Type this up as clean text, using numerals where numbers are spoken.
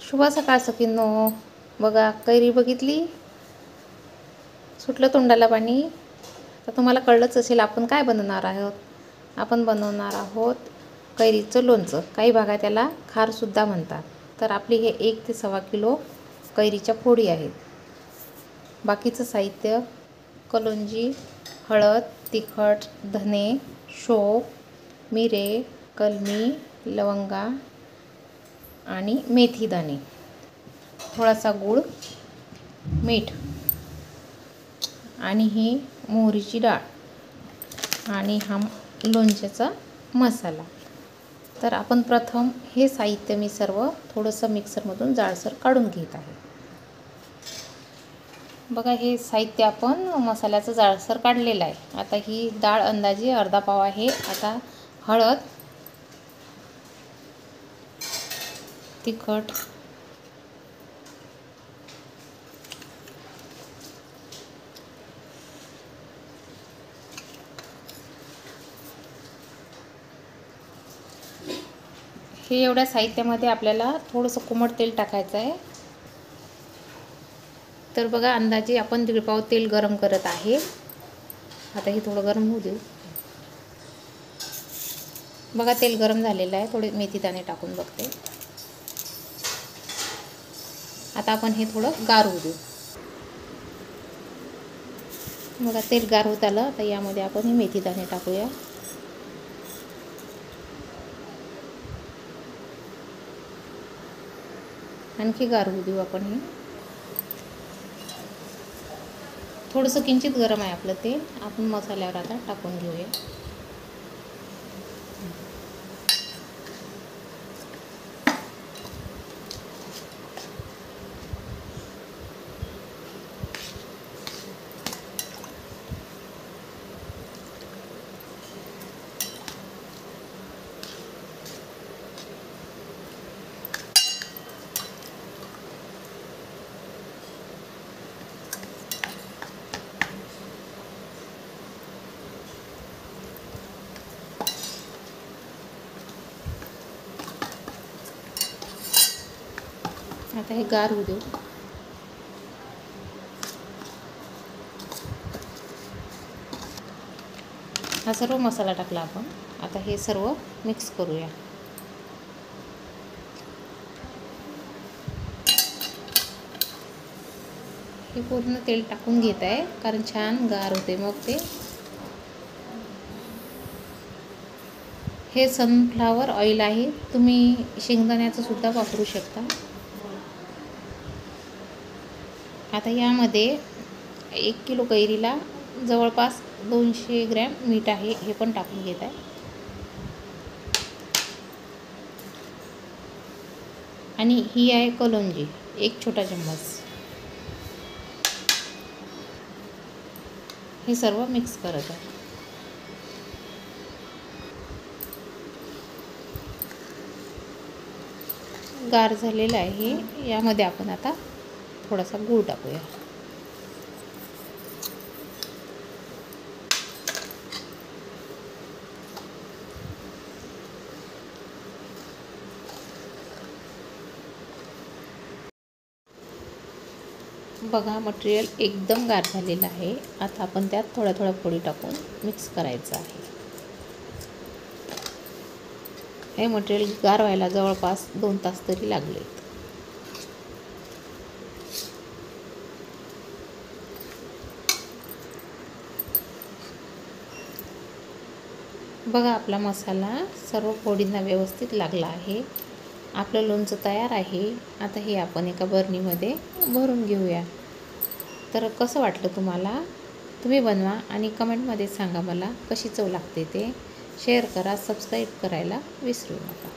शुभ सकाळ सखींनो. बघा कैरी बघितली, सुटलं तोंडाला पाणी. तर तुम्हाला कळलंच असेल आपण काय बनवणार आहोत. आपण बनवणार आहोत कैरीचं लोणचं. काही भागात त्याला खारसुद्धा म्हणतात. तर आपली हे 1 ते 1.25 किलो कैरीच्या फोडी आहेत. बाकीचं साहित्य: कलोंजी, हळद, तिखट, धने, शोप, मिरे, कलमी, लवंगा आणि मेथी दाणे, थोडासा गूळ, मीठ आणि ही मोहरीची डाळ आणि हा लोणच्याचा मसाला. तर आपण प्रथम हे साहित्य मी सर्व थोडंसं मिक्सरमधून जाडसर काढून घेत आहे. बघा हे साहित्य आपण मसाल्याचं जाडसर काढलेलं आहे. आता ही डाळ अंदाजे अर्धा पाव आहे. आता हळद, तिखट, हे एवढ्या साहित्यामध्ये आपल्याला थोडंसं कोमट तेल टाकायचं आहे. तर बघा अंदाजे आपण 1.5 पाव तेल गरम करत आहे. आता हे थोडं गरम होऊ देऊ. बघा तेल गरम झालेलं आहे. थोडे मेथी दाणे टाकून बघते. आता आपण हे थोडं गार होऊ देऊ. बघा तेल गार होत आलं. आता यामध्ये आपण हे मेथी दाणे टाकूया. आणखी गार होऊ देऊ आपण. हे थोडंसं किंचित गरम आहे आपलं तेल. आपण मसाल्यावर आता टाकून घेऊया. आता हे गार होऊ देऊ. हा सर्व मसाला टाकला आपण. आता हे सर्व मिक्स करूया. हे पूर्ण तेल टाकून घेत आहे कारण छान गार होते मग ते. हे सनफ्लावर ऑइल आहे. तुम्ही शेंगदाण्याचं सुद्धा वापरू शकता. आता यामध्ये 1 किलो कैरीला जवळपास 200 ग्रॅम मीठ आहे. हे पण टाकून घेत आहे. आणि ही आहे कलोंजी, 1 छोटा चम्मच. हे सर्व मिक्स करत आहे. गार झालेलं आहे. यामध्ये आपण आता थोडासा गूळ टाकूया. बघा मटेरियल एकदम गार झालेलं आहे. आता आपण त्यात थोड्या थोड्या फोडी टाकून मिक्स करायचं आहे. हे मटेरियल गार व्हायला जवळपास 2 तास तरी लागले. बघा आपला मसाला सर्व फोडींना व्यवस्थित लागला आहे. आपलं लोणचं तयार आहे. आता हे आपण एका बरणीमध्ये भरून घेऊया. तर कसं वाटलं तुम्हाला? तुम्ही बनवा आणि कमेंटमध्ये सांगा मला कशी चव लागते ते. शेअर करा, सबस्क्राईब करायला विसरू नका.